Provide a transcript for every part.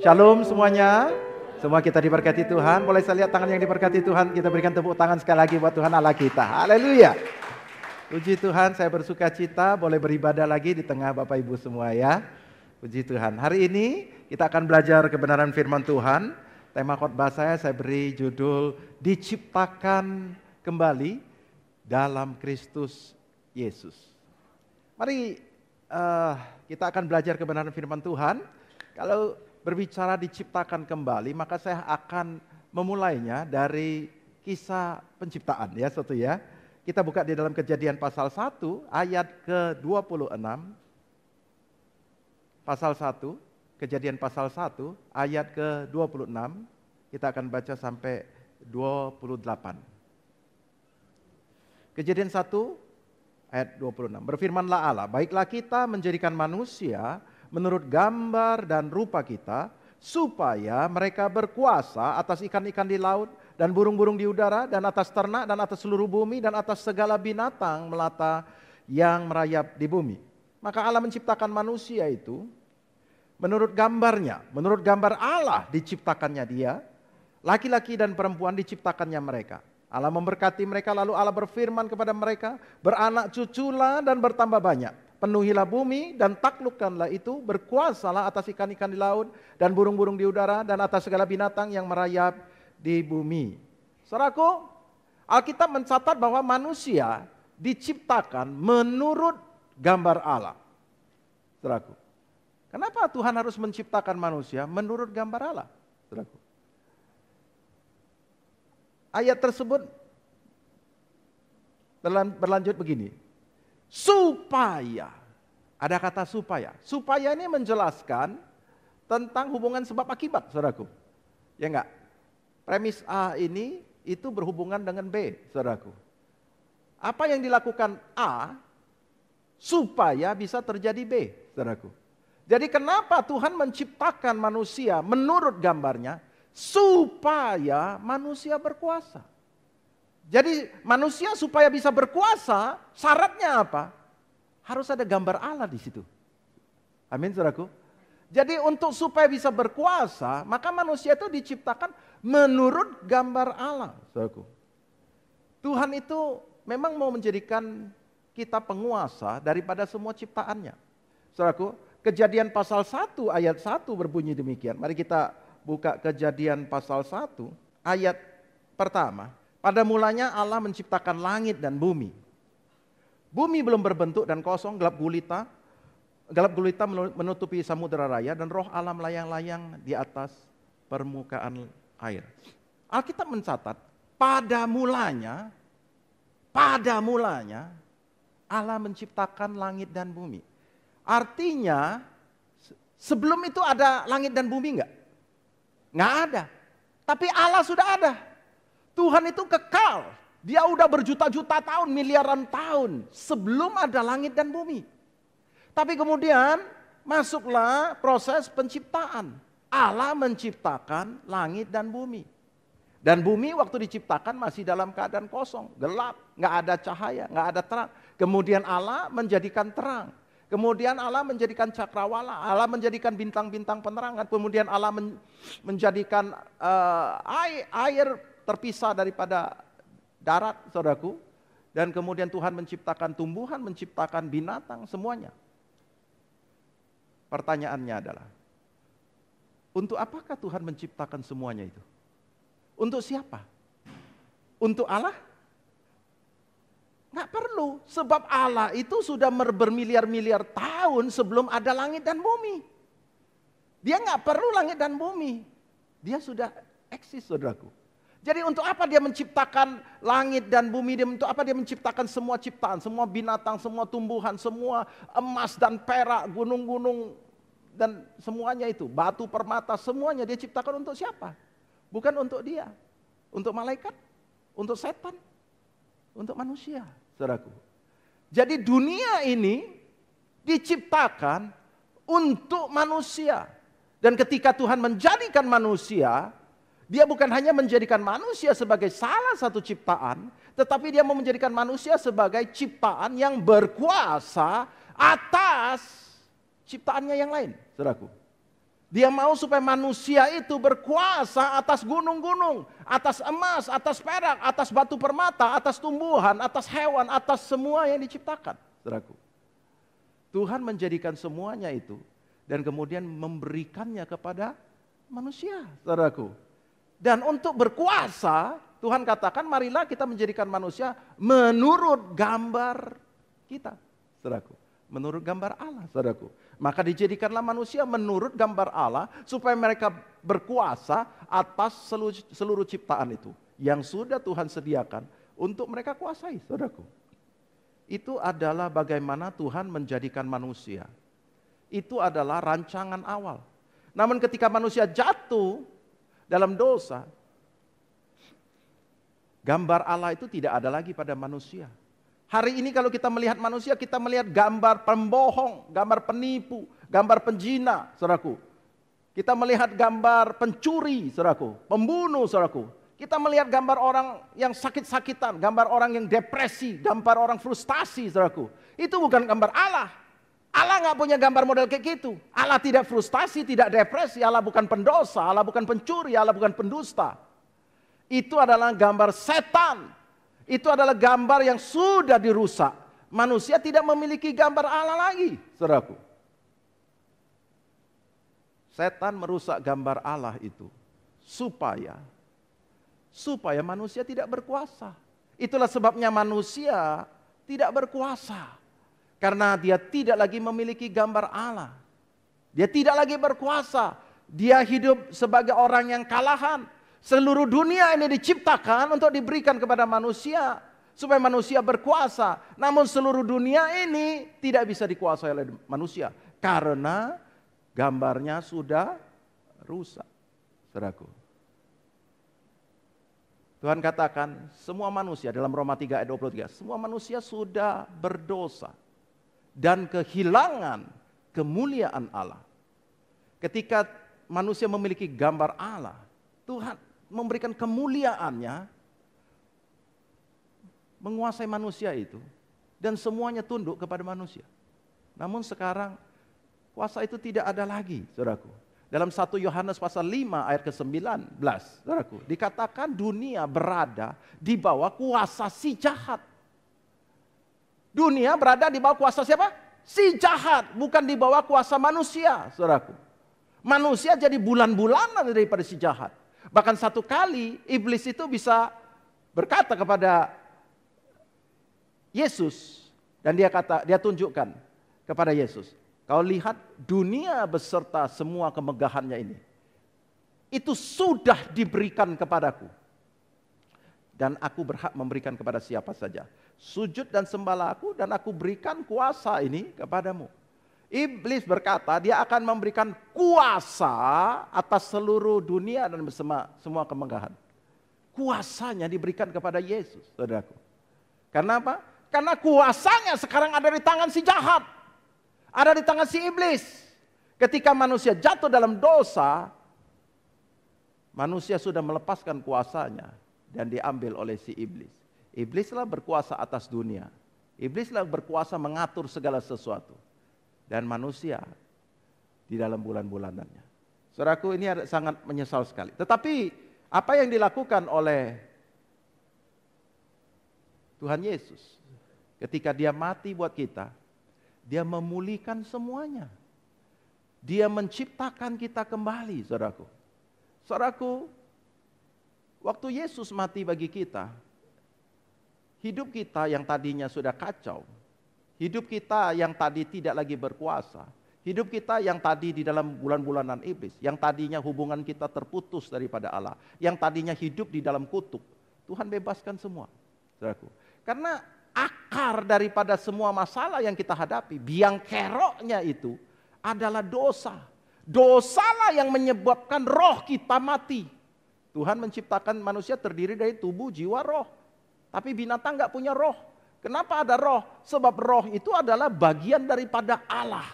Shalom semuanya. Semua kita diberkati Tuhan. Boleh saya lihat tangan yang diberkati Tuhan? Kita berikan tepuk tangan sekali lagi buat Tuhan Allah kita. Haleluya. Puji Tuhan, saya bersuka cita boleh beribadah lagi di tengah Bapak Ibu semua ya. Puji Tuhan. Hari ini kita akan belajar kebenaran firman Tuhan. Tema khotbah saya beri judul Diciptakan Kembali dalam Kristus Yesus. Mari kita akan belajar kebenaran firman Tuhan. Kalau berbicara diciptakan kembali, maka saya akan memulainya dari kisah penciptaan ya, satu ya. Kita buka di dalam Kejadian pasal 1 ayat ke-26. Pasal 1, Kejadian pasal 1 ayat ke-26. Kita akan baca sampai 28. Kejadian 1 ayat 26. Berfirmanlah Allah, baiklah kita menjadikan manusia menurut gambar dan rupa kita, supaya mereka berkuasa atas ikan-ikan di laut, dan burung-burung di udara, dan atas ternak, dan atas seluruh bumi, dan atas segala binatang melata yang merayap di bumi. Maka Allah menciptakan manusia itu menurut gambarnya, menurut gambar Allah diciptakannya dia, laki-laki dan perempuan diciptakannya mereka. Allah memberkati mereka, lalu Allah berfirman kepada mereka, beranak cuculah dan bertambah banyak. Penuhilah bumi dan taklukkanlah itu, berkuasalah atas ikan-ikan di laut dan burung-burung di udara dan atas segala binatang yang merayap di bumi. Saudaraku, Alkitab mencatat bahwa manusia diciptakan menurut gambar Allah. Saudaraku, kenapa Tuhan harus menciptakan manusia menurut gambar Allah? Saudaraku, ayat tersebut berlanjut begini. Supaya, ada kata supaya. Supaya ini menjelaskan tentang hubungan sebab akibat, saudaraku. Ya enggak? Premis A ini itu berhubungan dengan B, saudaraku. Apa yang dilakukan A supaya bisa terjadi B, saudaraku. Jadi kenapa Tuhan menciptakan manusia menurut gambarnya? Supaya manusia berkuasa. Jadi manusia supaya bisa berkuasa, syaratnya apa? Harus ada gambar Allah di situ. Amin, saudaraku. Jadi untuk supaya bisa berkuasa, maka manusia itu diciptakan menurut gambar Allah, saudaraku. Tuhan itu memang mau menjadikan kita penguasa daripada semua ciptaannya. Saudaraku, Kejadian pasal 1 ayat 1 berbunyi demikian. Mari kita buka Kejadian pasal 1 ayat pertama. Pada mulanya Allah menciptakan langit dan bumi. Bumi belum berbentuk dan kosong, gelap gulita. Gelap gulita menutupi samudera raya dan roh Allah melayang-layang di atas permukaan air. Alkitab mencatat, pada mulanya Allah menciptakan langit dan bumi. Artinya, sebelum itu ada langit dan bumi enggak? Enggak ada. Tapi Allah sudah ada. Tuhan itu kekal, dia udah berjuta-juta tahun, miliaran tahun sebelum ada langit dan bumi. Tapi kemudian masuklah proses penciptaan. Allah menciptakan langit dan bumi. Dan bumi waktu diciptakan masih dalam keadaan kosong, gelap, nggak ada cahaya, nggak ada terang. Kemudian Allah menjadikan terang. Kemudian Allah menjadikan cakrawala, Allah menjadikan bintang-bintang penerangan. Kemudian Allah menjadikan air terpisah daripada darat, saudaraku. Dan kemudian Tuhan menciptakan tumbuhan, menciptakan binatang, semuanya. Pertanyaannya adalah, untuk apakah Tuhan menciptakan semuanya itu? Untuk siapa? Untuk Allah? Nggak perlu, sebab Allah itu sudah bermiliar-miliar tahun sebelum ada langit dan bumi. Dia nggak perlu langit dan bumi. Dia sudah eksis, saudaraku. Jadi untuk apa dia menciptakan langit dan bumi? Untuk apa dia menciptakan semua ciptaan, semua binatang, semua tumbuhan, semua emas dan perak, gunung-gunung dan semuanya itu, batu permata, semuanya dia ciptakan untuk siapa? Bukan untuk dia, untuk malaikat, untuk setan, untuk manusia, saudaraku. Jadi dunia ini diciptakan untuk manusia. Dan ketika Tuhan menjadikan manusia, dia bukan hanya menjadikan manusia sebagai salah satu ciptaan, tetapi dia mau menjadikan manusia sebagai ciptaan yang berkuasa atas ciptaannya yang lain, saudaraku. Dia mau supaya manusia itu berkuasa atas gunung-gunung, atas emas, atas perak, atas batu permata, atas tumbuhan, atas hewan, atas semua yang diciptakan. Saudaraku, Tuhan menjadikan semuanya itu dan kemudian memberikannya kepada manusia, saudaraku. Dan untuk berkuasa, Tuhan katakan marilah kita menjadikan manusia menurut gambar kita, saudaraku. Menurut gambar Allah, saudaraku. Maka dijadikanlah manusia menurut gambar Allah supaya mereka berkuasa atas seluruh ciptaan itu yang sudah Tuhan sediakan untuk mereka kuasai, saudaraku. Itu adalah bagaimana Tuhan menjadikan manusia. Itu adalah rancangan awal. Namun ketika manusia jatuh dalam dosa, gambar Allah itu tidak ada lagi pada manusia. Hari ini kalau kita melihat manusia, kita melihat gambar pembohong, gambar penipu, gambar penjina, saudaraku. Kita melihat gambar pencuri, saudaraku, pembunuh, saudaraku. Kita melihat gambar orang yang sakit-sakitan, gambar orang yang depresi, gambar orang frustasi, saudaraku. Itu bukan gambar Allah. Allah nggak punya gambar model kayak gitu. Allah tidak frustasi, tidak depresi, Allah bukan pendosa, Allah bukan pencuri, Allah bukan pendusta. Itu adalah gambar setan. Itu adalah gambar yang sudah dirusak. Manusia tidak memiliki gambar Allah lagi, saudaraku. Setan merusak gambar Allah itu supaya manusia tidak berkuasa. Itulah sebabnya manusia tidak berkuasa. Karena dia tidak lagi memiliki gambar Allah. Dia tidak lagi berkuasa. Dia hidup sebagai orang yang kalahan. Seluruh dunia ini diciptakan untuk diberikan kepada manusia supaya manusia berkuasa. Namun seluruh dunia ini tidak bisa dikuasai oleh manusia karena gambarnya sudah rusak. Saudaraku. Tuhan katakan semua manusia dalam Roma 3 ayat 23, semua manusia sudah berdosa dan kehilangan kemuliaan Allah. Ketika manusia memiliki gambar Allah, Tuhan memberikan kemuliaannya, menguasai manusia itu, dan semuanya tunduk kepada manusia. Namun sekarang kuasa itu tidak ada lagi, saudaraku. Dalam 1 Yohanes pasal 5 ayat ke-19, saudaraku, dikatakan dunia berada di bawah kuasa si jahat. Dunia berada di bawah kuasa siapa? Si jahat, bukan di bawah kuasa manusia, saudaraku. Manusia jadi bulan-bulanan daripada si jahat. Bahkan satu kali iblis itu bisa berkata kepada Yesus dan dia tunjukkan kepada Yesus, kau lihat dunia beserta semua kemegahannya ini, itu sudah diberikan kepadaku dan aku berhak memberikan kepada siapa saja. Sujud dan sembahlah aku dan aku berikan kuasa ini kepadamu. Iblis berkata dia akan memberikan kuasa atas seluruh dunia dan semua kemegahan. Kuasanya diberikan kepada Yesus, saudaraku. Karena apa? Karena kuasanya sekarang ada di tangan si jahat. Ada di tangan si iblis. Ketika manusia jatuh dalam dosa, manusia sudah melepaskan kuasanya dan diambil oleh si iblis. Iblislah berkuasa atas dunia. Iblislah berkuasa mengatur segala sesuatu. Dan manusia di dalam bulan-bulanannya. Saudaraku, ini sangat menyesal sekali. Tetapi apa yang dilakukan oleh Tuhan Yesus ketika dia mati buat kita, dia memulihkan semuanya. Dia menciptakan kita kembali, saudaraku. Saudaraku, waktu Yesus mati bagi kita, hidup kita yang tadinya sudah kacau, hidup kita yang tadi tidak lagi berkuasa, hidup kita yang tadi di dalam bulan-bulanan iblis, yang tadinya hubungan kita terputus daripada Allah, yang tadinya hidup di dalam kutuk, Tuhan bebaskan semua, saudaraku. Karena akar daripada semua masalah yang kita hadapi, biang keroknya itu adalah dosa. Dosalah yang menyebabkan roh kita mati. Tuhan menciptakan manusia terdiri dari tubuh, jiwa, roh. Tapi binatang nggak punya roh. Kenapa ada roh? Sebab roh itu adalah bagian daripada Allah.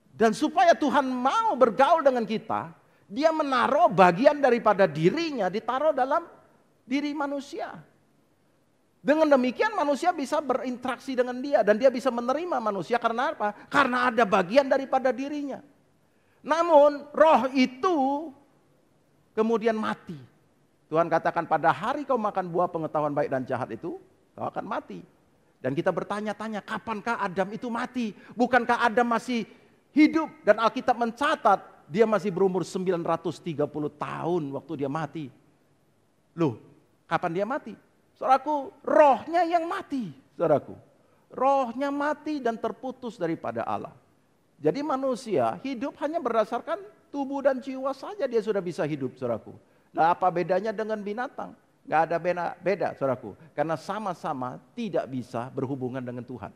Dan supaya Tuhan mau bergaul dengan kita, dia menaruh bagian daripada dirinya, ditaruh dalam diri manusia. Dengan demikian manusia bisa berinteraksi dengan dia dan dia bisa menerima manusia karena apa? Karena ada bagian daripada dirinya. Namun roh itu kemudian mati. Tuhan katakan pada hari kau makan buah pengetahuan baik dan jahat itu, kau akan mati. Dan kita bertanya-tanya, kapankah Adam itu mati? Bukankah Adam masih hidup? Dan Alkitab mencatat, dia masih berumur 930 tahun waktu dia mati. Loh, kapan dia mati? Saudaraku, rohnya yang mati. Saudaraku, rohnya mati dan terputus daripada Allah. Jadi manusia hidup hanya berdasarkan tubuh dan jiwa saja dia sudah bisa hidup, saudaraku. Nah, apa bedanya dengan binatang? Gak ada beda, saudaraku. Karena sama-sama tidak bisa berhubungan dengan Tuhan,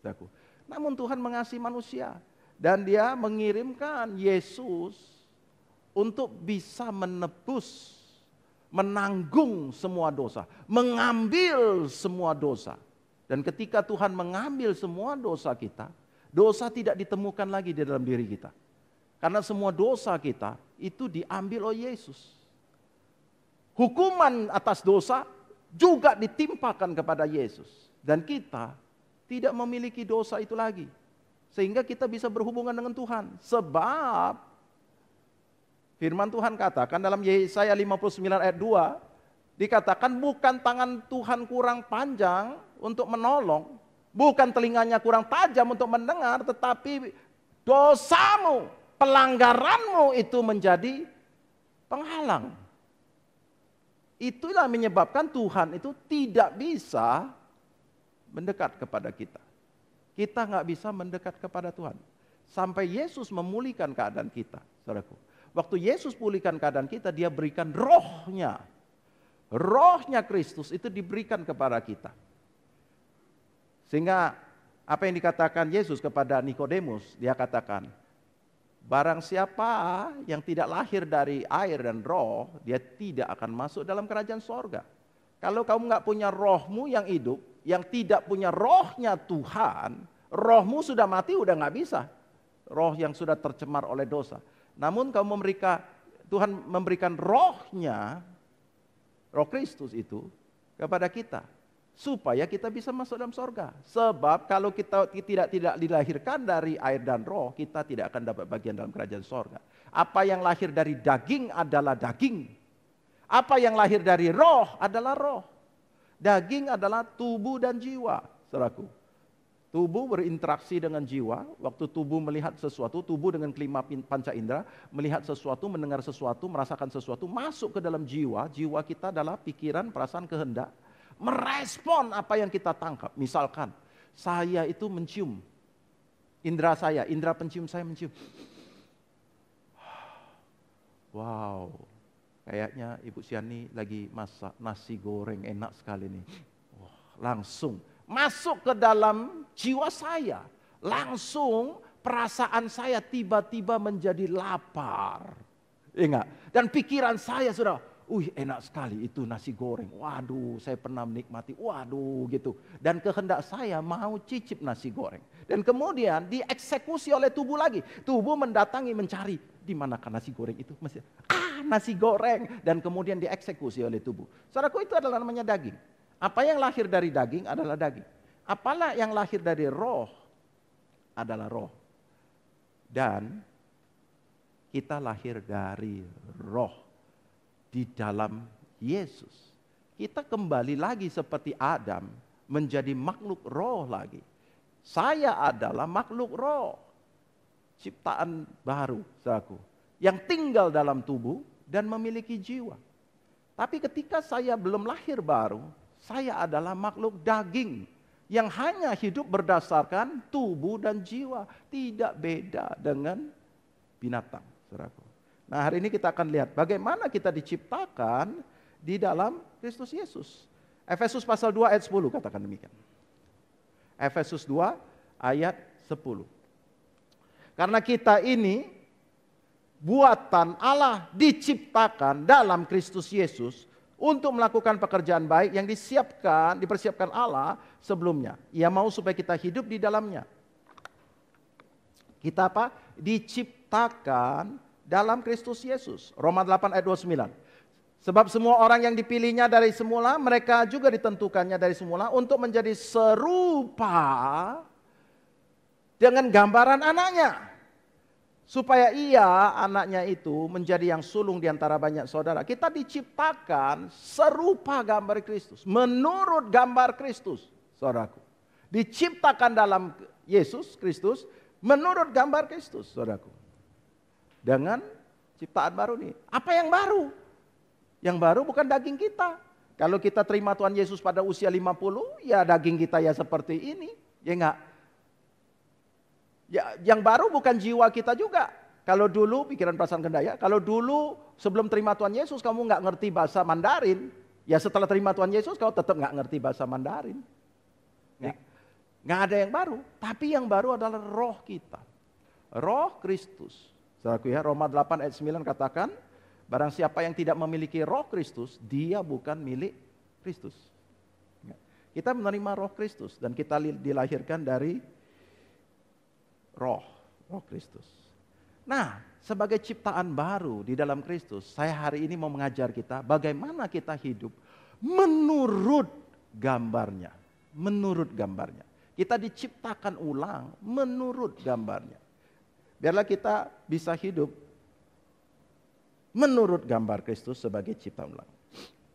saudaraku. Namun Tuhan mengasihi manusia dan Dia mengirimkan Yesus untuk bisa menebus, menanggung semua dosa, mengambil semua dosa. Dan ketika Tuhan mengambil semua dosa kita, dosa tidak ditemukan lagi di dalam diri kita. Karena semua dosa kita itu diambil oleh Yesus. Hukuman atas dosa juga ditimpakan kepada Yesus. Dan kita tidak memiliki dosa itu lagi. Sehingga kita bisa berhubungan dengan Tuhan. Sebab firman Tuhan katakan dalam Yesaya 59 ayat 2. Dikatakan bukan tangan Tuhan kurang panjang untuk menolong. Bukan telinganya kurang tajam untuk mendengar, tetapi dosamu, pelanggaranmu itu menjadi penghalang. Itulah menyebabkan Tuhan itu tidak bisa mendekat kepada kita. Kita nggak bisa mendekat kepada Tuhan. Sampai Yesus memulihkan keadaan kita, saudaraku. Waktu Yesus pulihkan keadaan kita, Dia berikan rohnya. Rohnya Kristus itu diberikan kepada kita. Sehingga apa yang dikatakan Yesus kepada Nikodemus, Dia katakan, barang siapa yang tidak lahir dari air dan roh, dia tidak akan masuk dalam kerajaan sorga. Kalau kamu nggak punya rohmu yang hidup, yang tidak punya rohnya Tuhan, rohmu sudah mati, udah nggak bisa. Roh yang sudah tercemar oleh dosa. Namun Tuhan memberikan rohnya, roh Kristus itu kepada kita. Supaya kita bisa masuk dalam sorga. Sebab kalau kita tidak dilahirkan dari air dan roh, kita tidak akan dapat bagian dalam kerajaan sorga. Apa yang lahir dari daging adalah daging. Apa yang lahir dari roh adalah roh. Daging adalah tubuh dan jiwa, saudaraku. Tubuh berinteraksi dengan jiwa. Waktu tubuh melihat sesuatu, tubuh dengan kelima panca indera, melihat sesuatu, mendengar sesuatu, merasakan sesuatu, masuk ke dalam jiwa. Jiwa kita adalah pikiran, perasaan, kehendak. Merespon apa yang kita tangkap. Misalkan saya itu mencium, indera pencium saya mencium. Wow, kayaknya Ibu Siani lagi masak nasi goreng enak sekali nih. Wah, langsung masuk ke dalam jiwa saya. Langsung perasaan saya tiba-tiba menjadi lapar. Ingat, dan pikiran saya sudah, enak sekali itu nasi goreng. Waduh, saya pernah menikmati. Waduh, gitu. Dan kehendak saya mau cicip nasi goreng. Dan kemudian dieksekusi oleh tubuh lagi. Tubuh mendatangi, mencari. Di manakah nasi goreng itu? Nasi goreng. Dan kemudian dieksekusi oleh tubuh. Saudaraku, itu adalah namanya daging. Apa yang lahir dari daging adalah daging. Apalah yang lahir dari roh adalah roh. Dan kita lahir dari roh. Di dalam Yesus. Kita kembali lagi seperti Adam, menjadi makhluk roh lagi. Saya adalah makhluk roh. Ciptaan baru, saudaraku. Yang tinggal dalam tubuh dan memiliki jiwa. Tapi ketika saya belum lahir baru, saya adalah makhluk daging. Yang hanya hidup berdasarkan tubuh dan jiwa. Tidak beda dengan binatang, saudaraku. Nah, hari ini kita akan lihat bagaimana kita diciptakan di dalam Kristus Yesus. Efesus pasal 2 ayat 10 katakan demikian. Efesus 2 ayat 10. Karena kita ini buatan Allah diciptakan dalam Kristus Yesus untuk melakukan pekerjaan baik yang dipersiapkan Allah sebelumnya. Ia mau supaya kita hidup di dalamnya. Kita apa? Diciptakan dalam Kristus Yesus. Roma 8 ayat 29. Sebab semua orang yang dipilihnya dari semula, mereka juga ditentukannya dari semula untuk menjadi serupa dengan gambaran anaknya. Supaya ia, anaknya itu, menjadi yang sulung di antara banyak saudara. Kita diciptakan serupa gambar Kristus. Menurut gambar Kristus, saudaraku. Diciptakan dalam Yesus Kristus, menurut gambar Kristus, saudaraku. Dengan ciptaan baru nih. Apa yang baru? Yang baru bukan daging kita. Kalau kita terima Tuhan Yesus pada usia 50, ya daging kita ya seperti ini. Ya enggak? Ya, yang baru bukan jiwa kita juga. Kalau dulu pikiran perasaan kendaya, kalau dulu sebelum terima Tuhan Yesus kamu nggak ngerti bahasa Mandarin, ya setelah terima Tuhan Yesus kamu tetap nggak ngerti bahasa Mandarin. Nggak ada yang baru, tapi yang baru adalah roh kita, roh Kristus. Saudaraku ya, Roma 8 ayat 9 katakan, barang siapa yang tidak memiliki roh Kristus, dia bukan milik Kristus. Kita menerima roh Kristus dan kita dilahirkan dari roh Kristus. Nah, sebagai ciptaan baru di dalam Kristus, saya hari ini mau mengajar kita bagaimana kita hidup menurut gambarnya. Menurut gambarnya. Kita diciptakan ulang menurut gambarnya. Biarlah kita bisa hidup menurut gambar Kristus sebagai ciptaan ulang.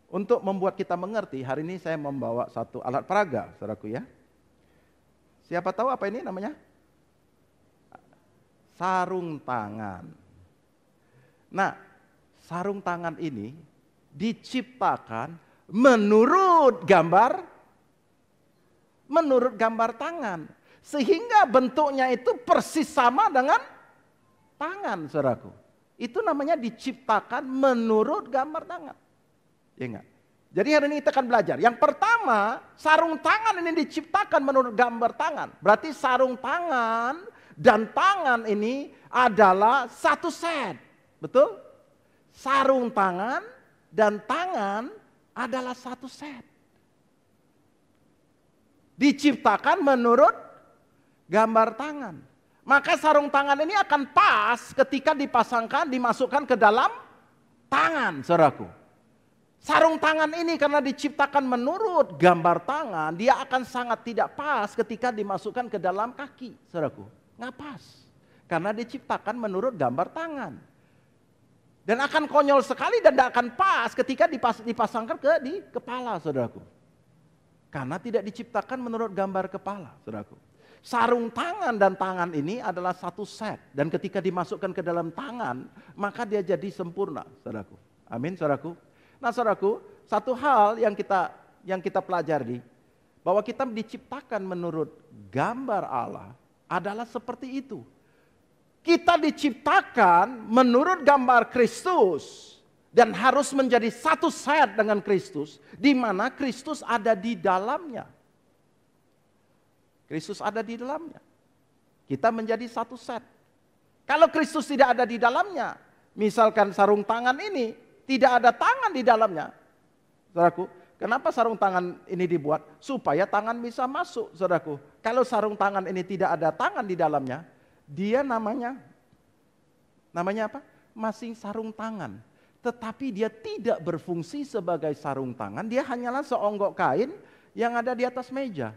Untuk membuat kita mengerti, hari ini saya membawa satu alat peraga, saudaraku ya. Siapa tahu apa ini namanya? Sarung tangan. Nah, sarung tangan ini diciptakan menurut gambar tangan. Sehingga bentuknya itu persis sama dengan tangan, saudaraku. Itu namanya diciptakan menurut gambar tangan. Ya enggak? Jadi hari ini kita akan belajar. Yang pertama, sarung tangan ini diciptakan menurut gambar tangan. Berarti sarung tangan dan tangan ini adalah satu set. Betul? Sarung tangan dan tangan adalah satu set. Diciptakan menurut gambar tangan. Maka sarung tangan ini akan pas ketika dimasukkan ke dalam tangan, saudaraku. Sarung tangan ini karena diciptakan menurut gambar tangan, dia akan sangat tidak pas ketika dimasukkan ke dalam kaki, saudaraku. Nggak pas. Karena diciptakan menurut gambar tangan. Dan akan konyol sekali dan tidak akan pas ketika dipasangkan di kepala, saudaraku. Karena tidak diciptakan menurut gambar kepala, saudaraku. Sarung tangan dan tangan ini adalah satu set. Dan ketika dimasukkan ke dalam tangan, maka dia jadi sempurna, saudaraku. Amin, saudaraku. Nah, saudaraku, satu hal yang kita pelajari, bahwa kita diciptakan menurut gambar Allah, adalah seperti itu. Kita diciptakan menurut gambar Kristus dan harus menjadi satu set dengan Kristus, di mana Kristus ada di dalamnya. Kristus ada di dalamnya. Kita menjadi satu set. Kalau Kristus tidak ada di dalamnya, misalkan sarung tangan ini tidak ada tangan di dalamnya. Saudaraku, kenapa sarung tangan ini dibuat? Supaya tangan bisa masuk, saudaraku. Kalau sarung tangan ini tidak ada tangan di dalamnya, dia namanya apa? Masih sarung tangan. Tetapi dia tidak berfungsi sebagai sarung tangan, dia hanyalah seonggok kain yang ada di atas meja.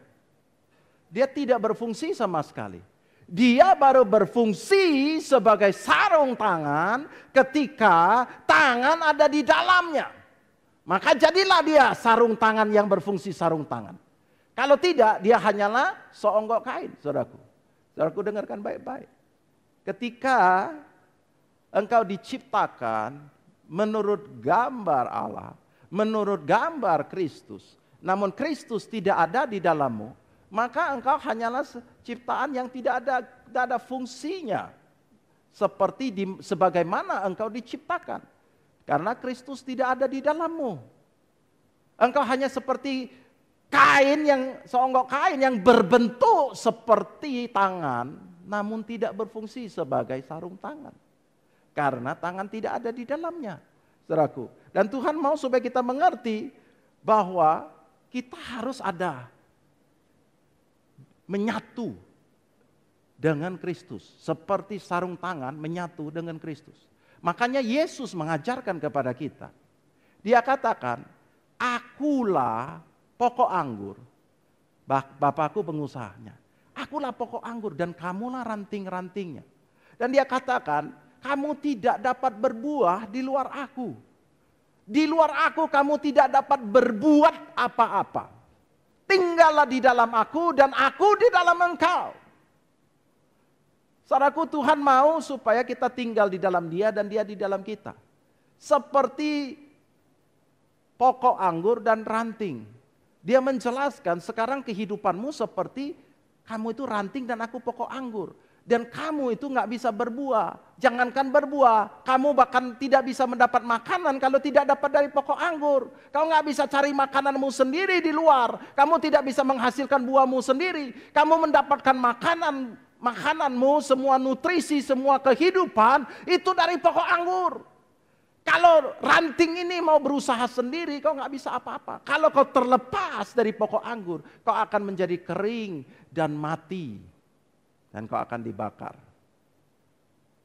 Dia tidak berfungsi sama sekali. Dia baru berfungsi sebagai sarung tangan ketika tangan ada di dalamnya. Maka jadilah dia sarung tangan yang berfungsi sarung tangan. Kalau tidak, dia hanyalah seonggok kain, saudaraku. Saudaraku dengarkan baik-baik. Ketika engkau diciptakan menurut gambar Allah, menurut gambar Kristus, namun Kristus tidak ada di dalammu, maka engkau hanyalah ciptaan yang tidak ada fungsinya. Seperti sebagaimana engkau diciptakan. Karena Kristus tidak ada di dalammu. Engkau hanya seperti kain seonggok kain yang berbentuk seperti tangan, namun tidak berfungsi sebagai sarung tangan. Karena tangan tidak ada di dalamnya, saudaraku. Dan Tuhan mau supaya kita mengerti bahwa kita harus ada menyatu dengan Kristus. Seperti sarung tangan menyatu dengan Kristus. Makanya Yesus mengajarkan kepada kita. Dia katakan, akulah pokok anggur. Bapakku pengusahanya. Akulah pokok anggur dan kamulah ranting-rantingnya. Dan dia katakan, kamu tidak dapat berbuah di luar aku. Di luar aku kamu tidak dapat berbuat apa-apa. Tinggallah di dalam aku dan aku di dalam engkau. Saudaraku, Tuhan mau supaya kita tinggal di dalam Dia dan Dia di dalam kita. Seperti pokok anggur dan ranting. Dia menjelaskan sekarang kehidupanmu seperti kamu itu ranting dan aku pokok anggur. Dan kamu itu nggak bisa berbuah. Jangankan berbuah, kamu bahkan tidak bisa mendapat makanan kalau tidak dapat dari pokok anggur. Kau nggak bisa cari makananmu sendiri di luar. Kamu tidak bisa menghasilkan buahmu sendiri. Kamu mendapatkan makananmu, semua nutrisi, semua kehidupan itu dari pokok anggur. Kalau ranting ini mau berusaha sendiri, kau nggak bisa apa-apa. Kalau kau terlepas dari pokok anggur, kau akan menjadi kering dan mati. Dan kau akan dibakar.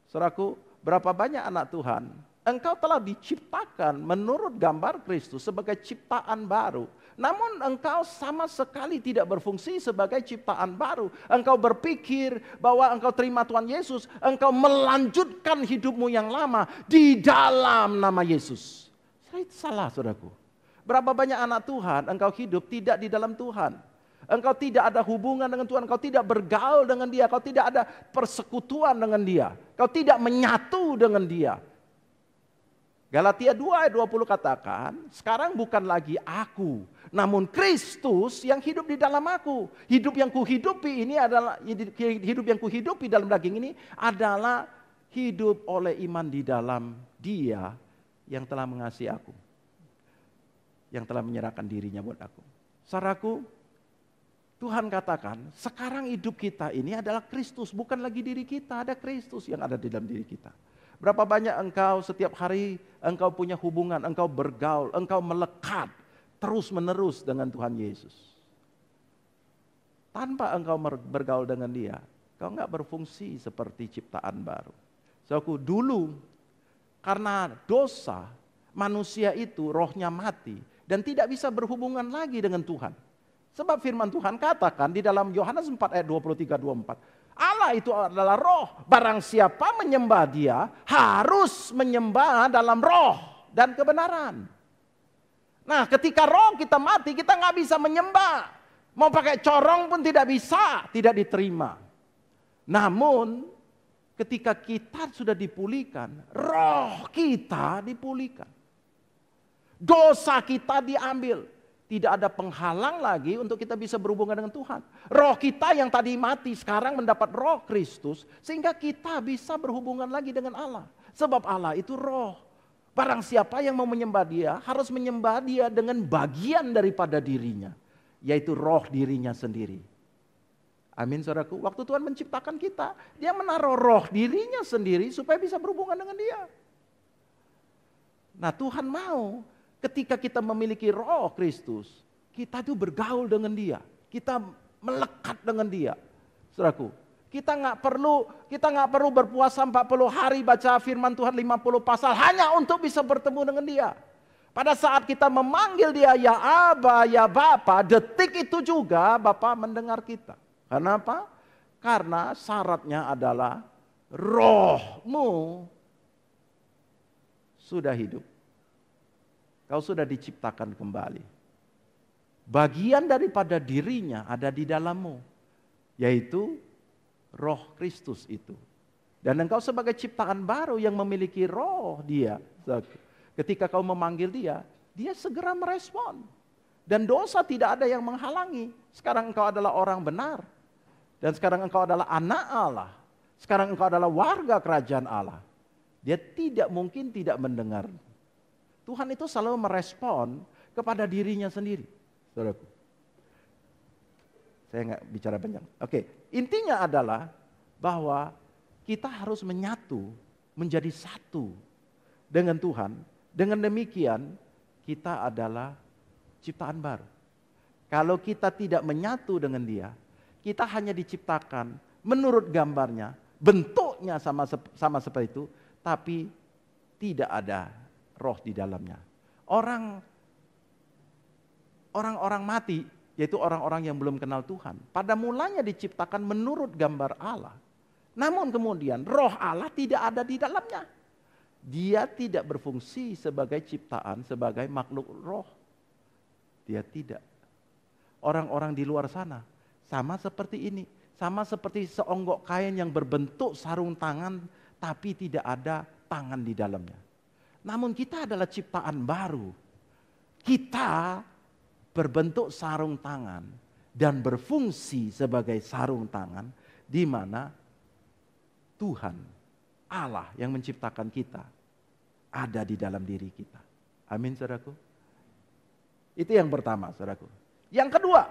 Saudaraku, berapa banyak anak Tuhan, engkau telah diciptakan menurut gambar Kristus sebagai ciptaan baru. Namun engkau sama sekali tidak berfungsi sebagai ciptaan baru. Engkau berpikir bahwa engkau terima Tuhan Yesus, engkau melanjutkan hidupmu yang lama di dalam nama Yesus. Itu salah, saudaraku. Berapa banyak anak Tuhan engkau hidup tidak di dalam Tuhan. Engkau tidak ada hubungan dengan Tuhan, engkau tidak bergaul dengan Dia, engkau tidak ada persekutuan dengan Dia, engkau tidak menyatu dengan Dia. Galatia 2 ayat 20 katakan, sekarang bukan lagi aku, namun Kristus yang hidup di dalam aku. Hidup yang kuhidupi ini adalah hidup yang kuhidupi dalam daging ini adalah hidup oleh iman di dalam Dia yang telah mengasihi aku, yang telah menyerahkan dirinya buat aku. Saudaraku, Tuhan katakan, sekarang hidup kita ini adalah Kristus, bukan lagi diri kita, ada Kristus yang ada di dalam diri kita. Berapa banyak engkau setiap hari engkau punya hubungan, engkau bergaul, engkau melekat terus menerus dengan Tuhan Yesus. Tanpa engkau bergaul dengan Dia, kau enggak berfungsi seperti ciptaan baru. Saudaraku, dulu karena dosa, manusia itu rohnya mati dan tidak bisa berhubungan lagi dengan Tuhan. Sebab firman Tuhan katakan di dalam Yohanes 4 ayat 23-24. Allah itu adalah roh. Barang siapa menyembah Dia harus menyembah dalam roh dan kebenaran. Nah, ketika roh kita mati, kita nggak bisa menyembah. Mau pakai corong pun tidak bisa, tidak diterima. Namun ketika kita sudah dipulihkan, roh kita dipulihkan. Dosa kita diambil. Tidak ada penghalang lagi untuk kita bisa berhubungan dengan Tuhan. Roh kita yang tadi mati sekarang mendapat roh Kristus. Sehingga kita bisa berhubungan lagi dengan Allah. Sebab Allah itu roh. Barang siapa yang mau menyembah Dia harus menyembah Dia dengan bagian daripada dirinya. Yaitu roh dirinya sendiri. Amin, saudaraku. Waktu Tuhan menciptakan kita, Dia menaruh roh dirinya sendiri supaya bisa berhubungan dengan Dia. Nah, Tuhan mau ketika kita memiliki roh Kristus, kita tuh bergaul dengan Dia. Kita melekat dengan Dia. Saudaraku, kita nggak perlu berpuasa 40 hari baca firman Tuhan 50 pasal hanya untuk bisa bertemu dengan Dia. Pada saat kita memanggil Dia ya Aba, ya Bapa, detik itu juga Bapa mendengar kita. Karena apa? Karena syaratnya adalah rohmu sudah hidup. Kau sudah diciptakan kembali. Bagian daripada dirinya ada di dalammu. Yaitu roh Kristus itu. Dan engkau sebagai ciptaan baru yang memiliki roh Dia. Ketika kau memanggil Dia, Dia segera merespon. Dan dosa tidak ada yang menghalangi. Sekarang engkau adalah orang benar. Dan sekarang engkau adalah anak Allah. Sekarang engkau adalah warga kerajaan Allah. Dia tidak mungkin tidak mendengar. Tuhan itu selalu merespon kepada dirinya sendiri. Saudaraku. Saya nggak bicara banyak. Oke, intinya adalah bahwa kita harus menyatu, menjadi satu dengan Tuhan. Dengan demikian, kita adalah ciptaan baru. Kalau kita tidak menyatu dengan Dia, kita hanya diciptakan menurut gambarnya, bentuknya sama seperti itu, tapi tidak ada roh di dalamnya. Orang-orang mati, yaitu orang-orang yang belum kenal Tuhan, pada mulanya diciptakan menurut gambar Allah. Namun kemudian roh Allah tidak ada di dalamnya. Dia tidak berfungsi sebagai ciptaan, sebagai makhluk roh. Dia tidak. Orang-orang di luar sana sama seperti ini. Sama seperti seonggok kain yang berbentuk sarung tangan tapi tidak ada tangan di dalamnya. Namun kita adalah ciptaan baru. Kita berbentuk sarung tangan dan berfungsi sebagai sarung tangan di mana Tuhan Allah yang menciptakan kita ada di dalam diri kita. Amin, saudaraku. Itu yang pertama, saudaraku. Yang kedua,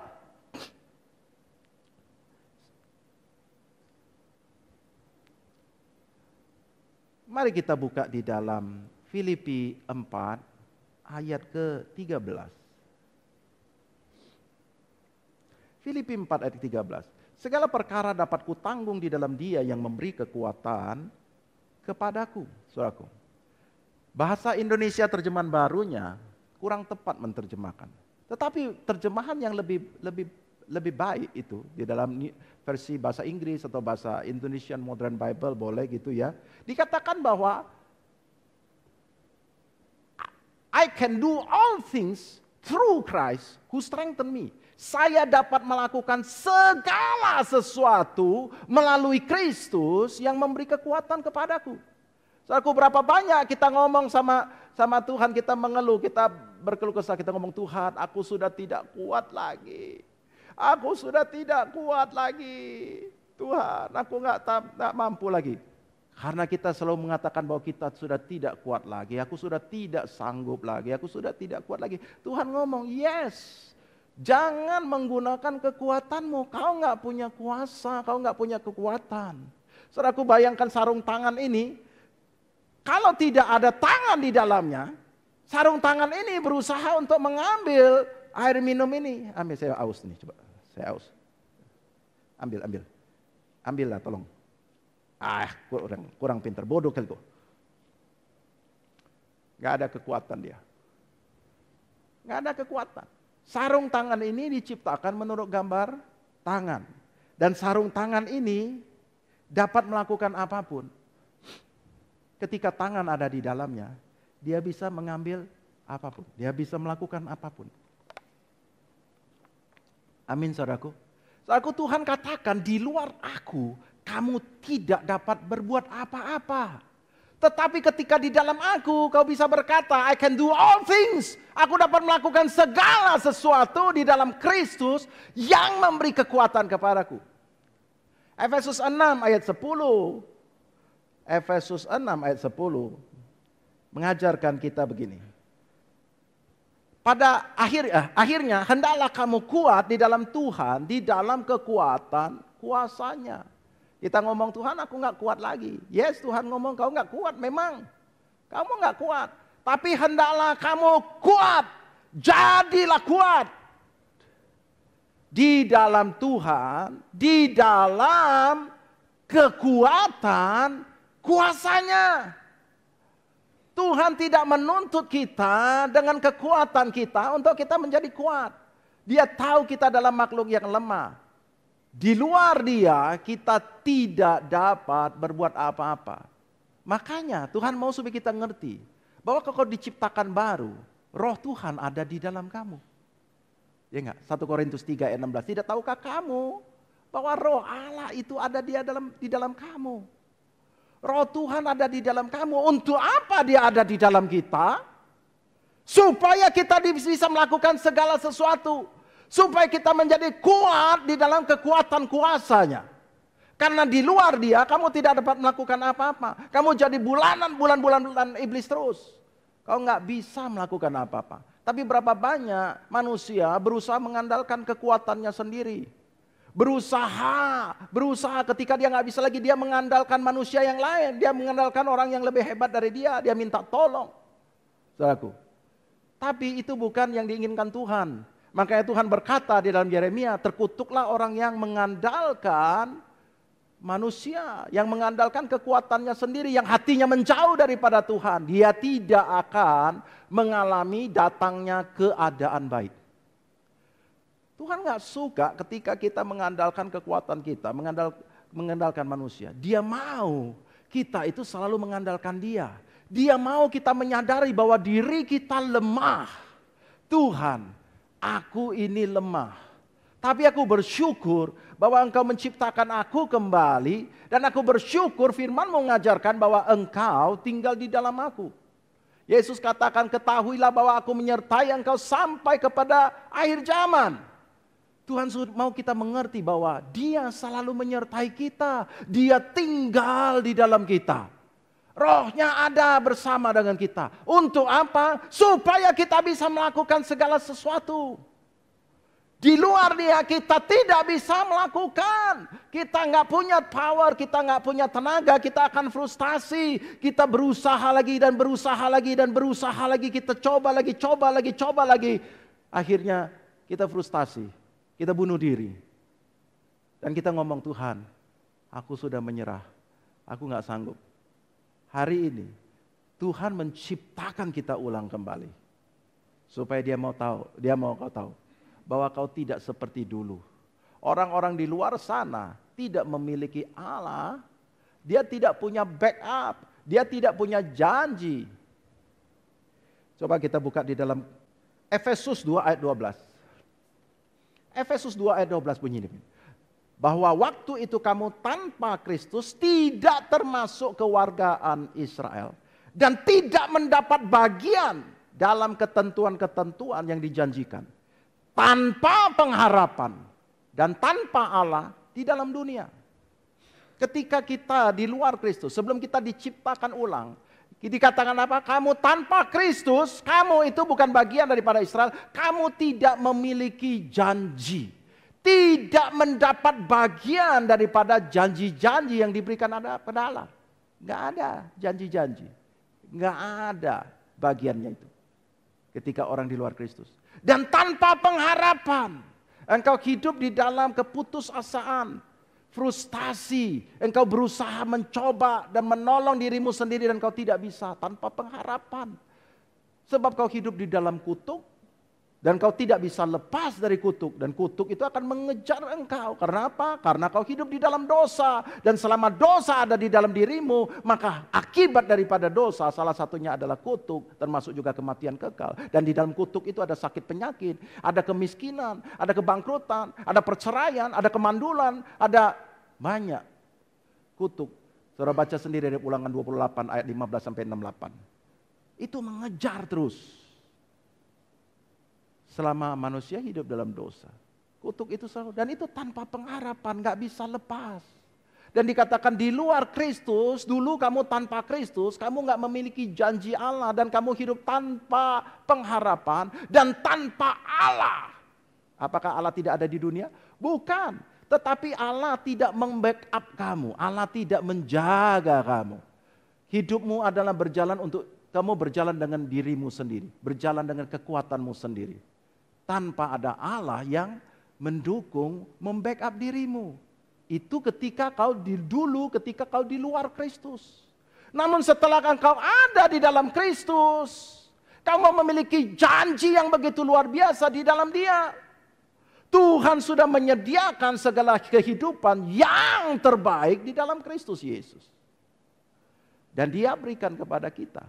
mari kita buka di dalam Filipi 4 ayat ke-13. Filipi 4 ayat 13. Segala perkara dapat kutanggung di dalam Dia yang memberi kekuatan kepadaku. Saudaraku. Bahasa Indonesia terjemahan barunya kurang tepat menerjemahkan. Tetapi terjemahan yang lebih baik itu di dalam versi bahasa Inggris atau bahasa Indonesian Modern Bible boleh gitu ya. Dikatakan bahwa I can do all things through Christ who strengthen me. Saya dapat melakukan segala sesuatu melalui Kristus yang memberi kekuatan kepadaku. Saudaraku, berapa banyak kita ngomong sama Tuhan, kita mengeluh, kita berkeluh kesah, kita ngomong, Tuhan, aku sudah tidak kuat lagi. Aku sudah tidak kuat lagi. Tuhan, aku nggak mampu lagi. Karena kita selalu mengatakan bahwa kita sudah tidak kuat lagi. Aku sudah tidak sanggup lagi. Aku sudah tidak kuat lagi. Tuhan ngomong, yes. Jangan menggunakan kekuatanmu. Kau nggak punya kuasa. Kau nggak punya kekuatan. Saudaraku, bayangkan sarung tangan ini. Kalau tidak ada tangan di dalamnya, sarung tangan ini berusaha untuk mengambil air minum ini. Ambil, saya aus nih, coba. Saya aus. Ambil. Ambillah, tolong. Kurang pintar, bodoh kali kok. Gak ada kekuatan dia. Gak ada kekuatan. Sarung tangan ini diciptakan menurut gambar tangan. Dan sarung tangan ini dapat melakukan apapun. Ketika tangan ada di dalamnya, dia bisa mengambil apapun. Dia bisa melakukan apapun. Amin, saudaraku. Saudaraku, Tuhan katakan di luar aku, kamu tidak dapat berbuat apa-apa. Tetapi ketika di dalam aku, kau bisa berkata, I can do all things. Aku dapat melakukan segala sesuatu di dalam Kristus yang memberi kekuatan kepadaku. Efesus 6 ayat 10. Efesus 6 ayat 10 mengajarkan kita begini. Pada akhirnya hendaklah kamu kuat di dalam Tuhan, di dalam kekuatan kuasanya. Kita ngomong, Tuhan aku gak kuat lagi. Yes, Tuhan ngomong kau gak kuat memang. Kamu gak kuat. Tapi hendaklah kamu kuat. Jadilah kuat. Di dalam Tuhan, di dalam kekuatan kuasanya. Tuhan tidak menuntut kita dengan kekuatan kita untuk kita menjadi kuat. Dia tahu kita adalah makhluk yang lemah. Di luar dia kita tidak dapat berbuat apa-apa. Makanya Tuhan mau supaya kita ngerti bahwa kalau diciptakan baru, roh Tuhan ada di dalam kamu. Ya enggak? 1 Korintus 3 ayat 16. Tidak tahukah kamu bahwa roh Allah itu ada di dalam kamu? Roh Tuhan ada di dalam kamu. Untuk apa dia ada di dalam kita? Supaya kita bisa melakukan segala sesuatu. Supaya kita menjadi kuat di dalam kekuatan kuasanya. Karena di luar dia kamu tidak dapat melakukan apa-apa. Kamu jadi bulan iblis terus. Kau nggak bisa melakukan apa-apa. Tapi berapa banyak manusia berusaha mengandalkan kekuatannya sendiri. Berusaha ketika dia nggak bisa lagi, dia mengandalkan manusia yang lain. Dia mengandalkan orang yang lebih hebat dari dia. Dia minta tolong. Saudaraku. Tapi itu bukan yang diinginkan Tuhan. Makanya Tuhan berkata di dalam Yeremia, terkutuklah orang yang mengandalkan manusia, yang mengandalkan kekuatannya sendiri, yang hatinya menjauh daripada Tuhan. Dia tidak akan mengalami datangnya keadaan baik. Tuhan gak suka ketika kita mengandalkan kekuatan kita, mengandalkan manusia. Dia mau kita itu selalu mengandalkan Dia. Dia mau kita menyadari bahwa diri kita lemah. Tuhan, aku ini lemah. Tapi aku bersyukur bahwa Engkau menciptakan aku kembali. Dan aku bersyukur firman mengajarkan bahwa Engkau tinggal di dalam aku. Yesus katakan, ketahuilah bahwa aku menyertai engkau sampai kepada akhir zaman. Tuhan mau kita mengerti bahwa Dia selalu menyertai kita. Dia tinggal di dalam kita. Rohnya ada bersama dengan kita. Untuk apa? Supaya kita bisa melakukan segala sesuatu. Di luar Dia kita tidak bisa melakukan. Kita nggak punya power, kita nggak punya tenaga, kita akan frustasi. Kita berusaha lagi dan berusaha lagi dan berusaha lagi. Kita coba lagi. Akhirnya kita frustasi. Kita bunuh diri. Dan kita ngomong, Tuhan, aku sudah menyerah. Aku gak sanggup. Hari ini, Tuhan menciptakan kita ulang kembali. Supaya Dia mau kau tahu. Bahwa kau tidak seperti dulu. Orang-orang di luar sana tidak memiliki Allah. Dia tidak punya backup. Dia tidak punya janji. Coba kita buka di dalam Efesus 2 ayat 12. Efesus 2 ayat 12 bunyi ini. Bahwa waktu itu kamu tanpa Kristus tidak termasuk kewargaan Israel. Dan tidak mendapat bagian dalam ketentuan-ketentuan yang dijanjikan. Tanpa pengharapan dan tanpa Allah di dalam dunia. Ketika kita di luar Kristus, sebelum kita diciptakan ulang, dikatakan apa? Kamu tanpa Kristus, kamu itu bukan bagian daripada Israel. Kamu tidak memiliki janji. Tidak mendapat bagian daripada janji-janji yang diberikan pada Allah. Nggak ada janji-janji. Nggak ada bagiannya itu. Ketika orang di luar Kristus. Dan tanpa pengharapan. Engkau hidup di dalam keputusasaan. Frustasi, engkau berusaha mencoba dan menolong dirimu sendiri dan kau tidak bisa tanpa pengharapan. Sebab kau hidup di dalam kutuk dan kau tidak bisa lepas dari kutuk. Dan kutuk itu akan mengejar engkau. Karena apa? Karena kau hidup di dalam dosa. Dan selama dosa ada di dalam dirimu, maka akibat daripada dosa salah satunya adalah kutuk. Termasuk juga kematian kekal. Dan di dalam kutuk itu ada sakit penyakit, ada kemiskinan, ada kebangkrutan, ada perceraian, ada kemandulan, ada banyak kutuk. Saudara baca sendiri dari Ulangan 28 ayat 15 sampai 68. Itu mengejar terus. Selama manusia hidup dalam dosa. Kutuk itu selalu. Dan itu tanpa pengharapan. Gak bisa lepas. Dan dikatakan di luar Kristus. Dulu kamu tanpa Kristus. Kamu gak memiliki janji Allah. Dan kamu hidup tanpa pengharapan. Dan tanpa Allah. Apakah Allah tidak ada di dunia? Bukan. Tetapi Allah tidak membackup kamu. Allah tidak menjaga kamu. Hidupmu adalah berjalan untuk kamu berjalan dengan dirimu sendiri. Berjalan dengan kekuatanmu sendiri. Tanpa ada Allah yang mendukung, membackup dirimu. Itu ketika kau ketika kau di luar Kristus. Namun setelah engkau ada di dalam Kristus, kamu memiliki janji yang begitu luar biasa di dalam Dia. Tuhan sudah menyediakan segala kehidupan yang terbaik di dalam Kristus Yesus. Dan Dia berikan kepada kita.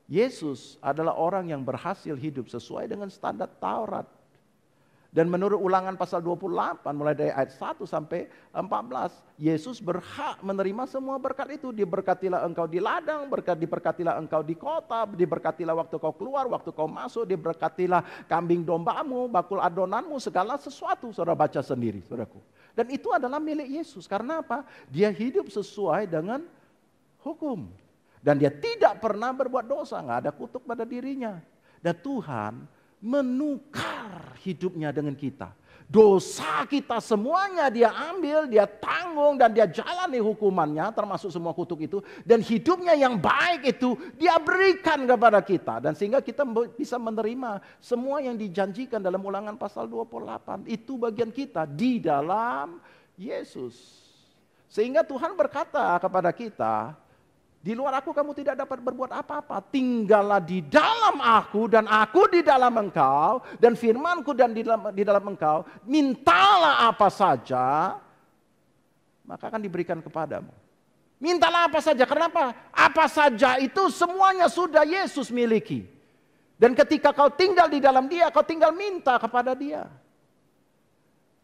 Yesus adalah orang yang berhasil hidup sesuai dengan standar Taurat. Dan menurut Ulangan pasal 28 mulai dari ayat 1 sampai 14, Yesus berhak menerima semua berkat itu. Diberkatilah engkau di ladang, diberkatilah engkau di kota, diberkatilah waktu kau keluar, waktu kau masuk, diberkatilah kambing dombamu, bakul adonanmu, segala sesuatu. Saudara baca sendiri, saudaraku. Dan itu adalah milik Yesus. Karena apa? Dia hidup sesuai dengan hukum. Dan dia tidak pernah berbuat dosa, nggak ada kutuk pada dirinya. Dan Tuhan menukar hidupnya dengan kita. Dosa kita semuanya Dia ambil, Dia tanggung dan Dia jalani hukumannya, termasuk semua kutuk itu. Dan hidupnya yang baik itu Dia berikan kepada kita. Dan sehingga kita bisa menerima semua yang dijanjikan dalam Ulangan pasal 28. Itu bagian kita di dalam Yesus. Sehingga Tuhan berkata kepada kita, di luar aku kamu tidak dapat berbuat apa-apa. Tinggallah di dalam aku dan aku di dalam engkau. Dan firmanku dan di dalam engkau. Mintalah apa saja. maka akan diberikan kepadamu. Mintalah apa saja. Kenapa? Apa saja itu semuanya sudah Yesus miliki. Dan ketika kau tinggal di dalam Dia, kau tinggal minta kepada Dia.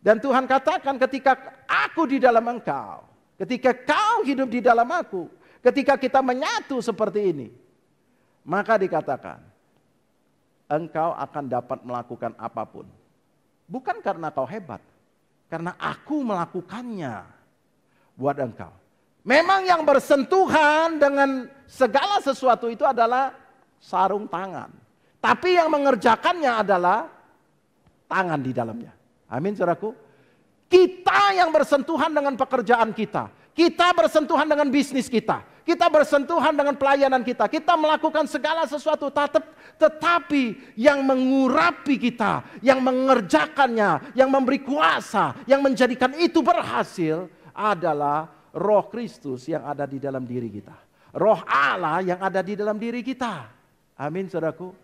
Dan Tuhan katakan, ketika aku di dalam engkau, ketika kau hidup di dalam aku, ketika kita menyatu seperti ini, maka dikatakan, engkau akan dapat melakukan apapun. Bukan karena kau hebat, karena aku melakukannya buat engkau. Memang yang bersentuhan dengan segala sesuatu itu adalah sarung tangan. Tapi yang mengerjakannya adalah tangan di dalamnya. Amin, saudaraku. Kita yang bersentuhan dengan pekerjaan kita. Kita bersentuhan dengan bisnis kita. Kita bersentuhan dengan pelayanan kita. Kita melakukan segala sesuatu. Tetapi yang mengurapi kita, yang mengerjakannya, yang memberi kuasa, yang menjadikan itu berhasil adalah Roh Kristus yang ada di dalam diri kita. Roh Allah yang ada di dalam diri kita. Amin, saudaraku.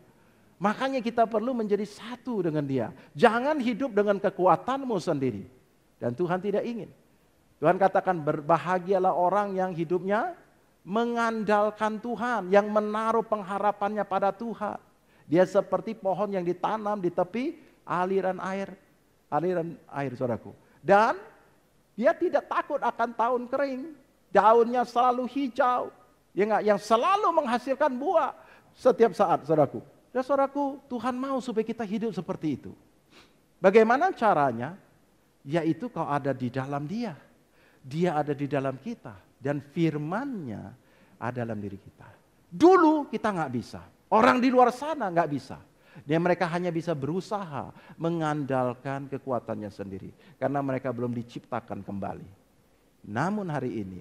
Makanya kita perlu menjadi satu dengan Dia. Jangan hidup dengan kekuatanmu sendiri. Dan Tuhan tidak ingin. Tuhan katakan, berbahagialah orang yang hidupnya mengandalkan Tuhan, yang menaruh pengharapannya pada Tuhan. Dia seperti pohon yang ditanam di tepi aliran air, saudaraku. Dan dia tidak takut akan tahun kering. Daunnya selalu hijau. Ya enggak? Yang selalu menghasilkan buah setiap saat, saudaraku. Dan saudaraku, Tuhan mau supaya kita hidup seperti itu. Bagaimana caranya? Yaitu kau ada di dalam Dia. Dia ada di dalam kita. Dan firman-Nya ada dalam diri kita. Dulu kita nggak bisa. Orang di luar sana nggak bisa. Dan mereka hanya bisa berusaha mengandalkan kekuatannya sendiri. Karena mereka belum diciptakan kembali. Namun hari ini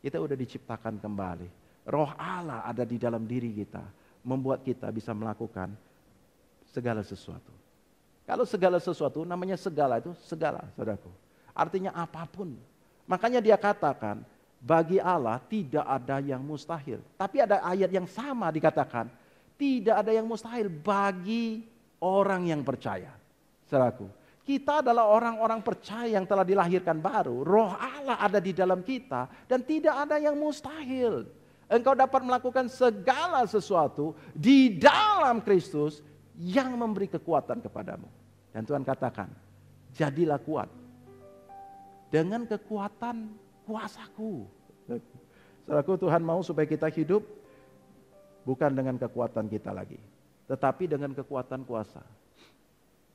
kita udah diciptakan kembali. Roh Allah ada di dalam diri kita. Membuat kita bisa melakukan segala sesuatu. Kalau segala sesuatu, namanya segala itu segala, saudaraku. Artinya apapun. Makanya dia katakan, bagi Allah tidak ada yang mustahil. Tapi ada ayat yang sama dikatakan, tidak ada yang mustahil bagi orang yang percaya. Saudaraku, kita adalah orang-orang percaya yang telah dilahirkan baru. Roh Allah ada di dalam kita dan tidak ada yang mustahil. Engkau dapat melakukan segala sesuatu di dalam Kristus yang memberi kekuatan kepadamu. Dan Tuhan katakan, jadilah kuat dengan kekuatan kuasaku. Saudaraku, Tuhan mau supaya kita hidup bukan dengan kekuatan kita lagi, tetapi dengan kekuatan kuasa.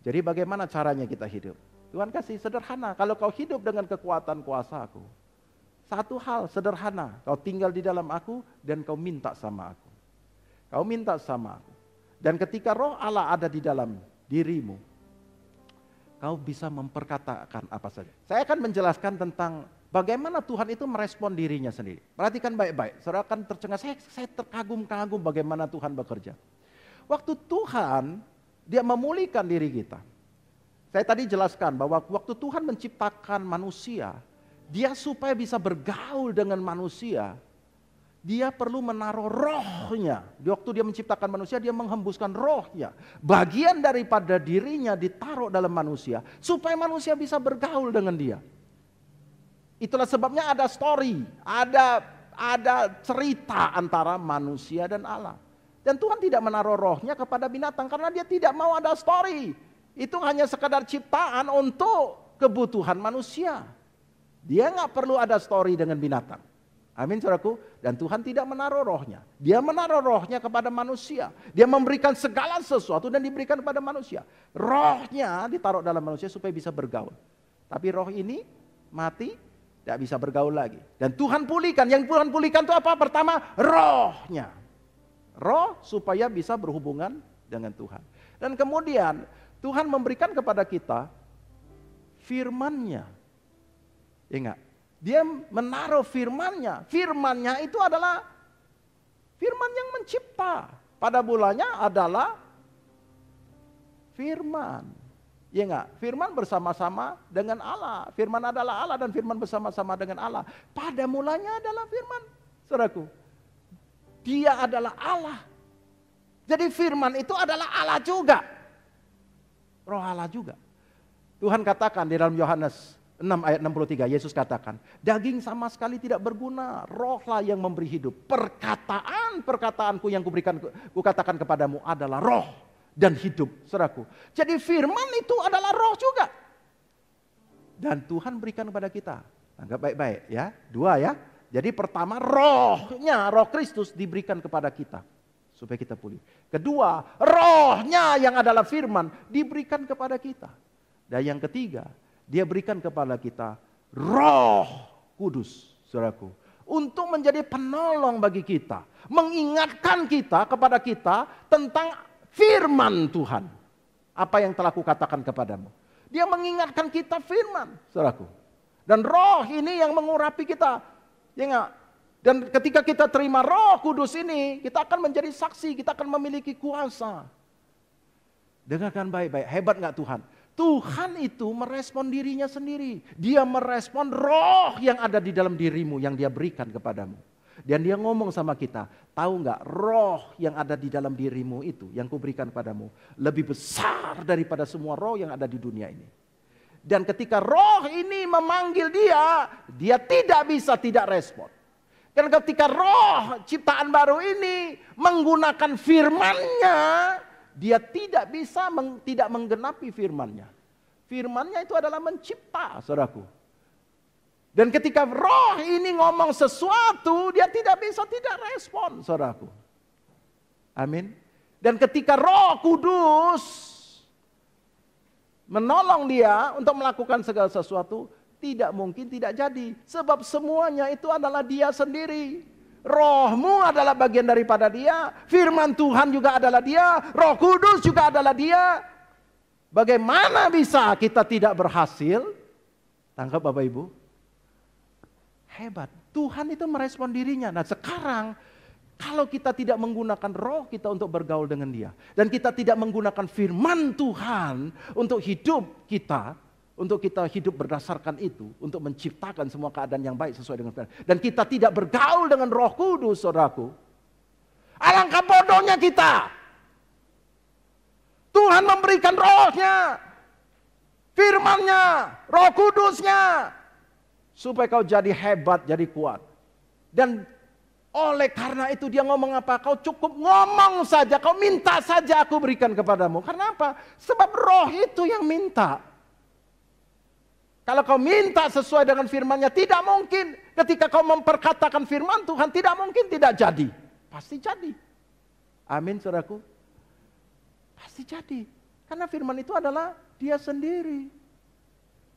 Jadi bagaimana caranya kita hidup? Tuhan kasih sederhana, kalau kau hidup dengan kekuatan kuasa aku, satu hal sederhana, kau tinggal di dalam aku dan kau minta sama aku. Kau minta sama aku. Dan ketika Roh Allah ada di dalam dirimu, kau bisa memperkatakan apa saja. Saya akan menjelaskan tentang bagaimana Tuhan itu merespon dirinya sendiri. Perhatikan baik-baik, saudara akan tercengang. Saya terkagum-kagum bagaimana Tuhan bekerja. Waktu Tuhan, Dia memulihkan diri kita. Saya tadi jelaskan bahwa waktu Tuhan menciptakan manusia, Dia supaya bisa bergaul dengan manusia, Dia perlu menaruh rohnya. Di waktu Dia menciptakan manusia, Dia menghembuskan rohnya. Bagian daripada dirinya ditaruh dalam manusia, supaya manusia bisa bergaul dengan Dia. Itulah sebabnya ada story, ada cerita antara manusia dan Allah. Dan Tuhan tidak menaruh rohnya kepada binatang karena Dia tidak mau ada story. Itu hanya sekadar ciptaan untuk kebutuhan manusia. Dia nggak perlu ada story dengan binatang. Amin, saudaraku. Dan Tuhan tidak menaruh rohnya. Dia menaruh rohnya kepada manusia. Dia memberikan segala sesuatu dan diberikan kepada manusia. Rohnya ditaruh dalam manusia supaya bisa bergaul. Tapi roh ini mati, tidak bisa bergaul lagi. Dan Tuhan pulihkan. Yang Tuhan pulihkan itu apa? Pertama, rohnya. Roh supaya bisa berhubungan dengan Tuhan. Dan kemudian Tuhan memberikan kepada kita firman-Nya. Ingat, Dia menaruh firman-Nya. Firman-Nya itu adalah firman yang mencipta. Pada mulanya adalah firman. Ya enggak? Firman bersama-sama dengan Allah. Firman adalah Allah dan firman bersama-sama dengan Allah. Pada mulanya adalah firman. Saudaraku, Dia adalah Allah. Jadi firman itu adalah Allah juga. Roh Allah juga. Tuhan katakan di dalam Yohanes 6 ayat 63 Yesus katakan, daging sama sekali tidak berguna, rohlah yang memberi hidup. Perkataanku yang kukatakan kepadamu adalah roh dan hidup, saudaraku. Jadi firman itu adalah roh juga. Dan Tuhan berikan kepada kita. Anggap baik-baik ya. 2 ya. Jadi pertama rohnya, roh Kristus diberikan kepada kita supaya kita pulih. Kedua, rohnya yang adalah firman diberikan kepada kita. Dan yang ketiga, dia berikan kepada kita Roh Kudus, saudaraku, untuk menjadi penolong bagi kita, mengingatkan kita kepada kita tentang firman Tuhan. Apa yang telah kukatakan kepadamu. Dia mengingatkan kita firman, saudaraku. Dan roh ini yang mengurapi kita. Ya enggak? Dan ketika kita terima Roh Kudus ini, kita akan menjadi saksi, kita akan memiliki kuasa. Dengarkan baik-baik, hebat enggak Tuhan? Tuhan itu merespon dirinya sendiri. Dia merespon roh yang ada di dalam dirimu yang dia berikan kepadamu. Dan dia ngomong sama kita, tahu nggak roh yang ada di dalam dirimu itu yang kuberikan padamu lebih besar daripada semua roh yang ada di dunia ini. Dan ketika roh ini memanggil dia tidak bisa tidak respon. Dan ketika roh ciptaan baru ini menggunakan firman-Nya, dia tidak bisa tidak menggenapi firman-Nya. Firman-Nya itu adalah mencipta, saudaraku. Dan ketika roh ini ngomong sesuatu, dia tidak bisa tidak respon, saudaraku. Amin. Dan ketika Roh Kudus menolong dia untuk melakukan segala sesuatu, tidak mungkin tidak jadi. Sebab semuanya itu adalah dia sendiri. Rohmu adalah bagian daripada dia. Firman Tuhan juga adalah dia. Roh Kudus juga adalah dia. Bagaimana bisa kita tidak berhasil? Tangkap Bapak Ibu. Hebat. Tuhan itu merespon dirinya. Nah sekarang kalau kita tidak menggunakan roh kita untuk bergaul dengan dia. Dan kita tidak menggunakan firman Tuhan untuk hidup kita. Untuk kita hidup berdasarkan itu. Untuk menciptakan semua keadaan yang baik sesuai dengan firman. Dan kita tidak bergaul dengan Roh Kudus, saudaraku. Alangkah bodohnya kita. Tuhan memberikan rohnya. Firman-Nya. Roh Kudus-Nya. Supaya kau jadi hebat, jadi kuat. Dan oleh karena itu dia ngomong apa? Kau cukup ngomong saja. Kau minta saja aku berikan kepadamu. Karena apa? Sebab roh itu yang minta. Kalau kau minta sesuai dengan firman-Nya, tidak mungkin ketika kau memperkatakan firman Tuhan, tidak mungkin tidak jadi. Pasti jadi. Amin, saudaraku. Pasti jadi. Karena firman itu adalah dia sendiri.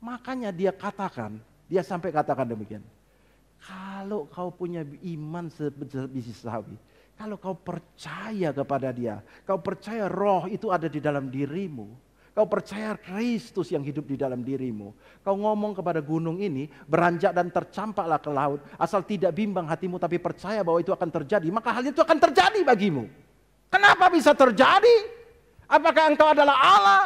Makanya dia katakan, dia sampai katakan demikian. Kalau kau punya iman sebiji sawi, kalau kau percaya kepada dia, kau percaya roh itu ada di dalam dirimu, kau percaya Kristus yang hidup di dalam dirimu. Kau ngomong kepada gunung ini, beranjak dan tercampaklah ke laut. Asal tidak bimbang hatimu tapi percaya bahwa itu akan terjadi. Maka hal itu akan terjadi bagimu. Kenapa bisa terjadi? Apakah engkau adalah Allah?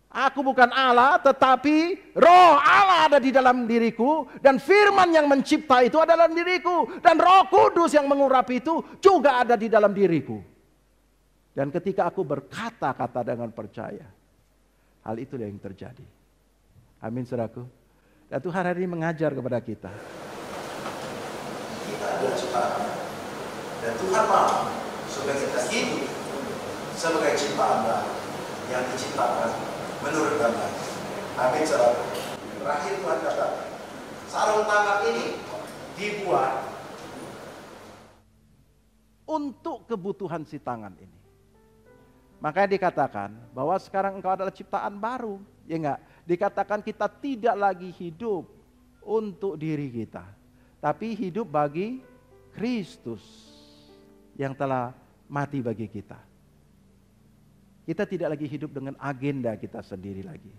Aku bukan Allah, tetapi roh Allah ada di dalam diriku. Dan firman yang mencipta itu adalah dalam diriku. Dan Roh Kudus yang mengurapi itu juga ada di dalam diriku. Dan ketika aku berkata-kata dengan percaya, hal itu yang terjadi. Amin, saudaraku. Dan Tuhan hari ini mengajar kepada kita. Kita adalah ciptaan. Dan Tuhan mau supaya kita hidup sebagai ciptaan baru yang diciptakan menurut gambar. Amin, saudaraku. Terakhir Tuhan kata, sarung tangan ini dibuat untuk kebutuhan si tangan ini. Makanya dikatakan bahwa sekarang engkau adalah ciptaan baru. Ya enggak? Dikatakan kita tidak lagi hidup untuk diri kita. Tapi hidup bagi Kristus yang telah mati bagi kita. Kita tidak lagi hidup dengan agenda kita sendiri lagi.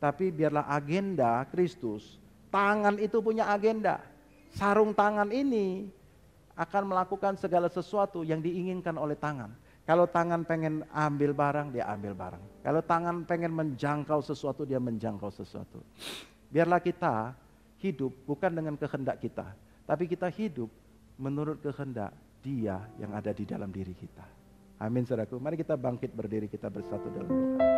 Tapi biarlah agenda Kristus. Tangan itu punya agenda. Sarung tangan ini akan melakukan segala sesuatu yang diinginkan oleh tangan. Kalau tangan pengen ambil barang, dia ambil barang. Kalau tangan pengen menjangkau sesuatu, dia menjangkau sesuatu. Biarlah kita hidup bukan dengan kehendak kita, tapi kita hidup menurut kehendak Dia yang ada di dalam diri kita. Amin, saudaraku. Mari kita bangkit berdiri, kita bersatu dalam doa.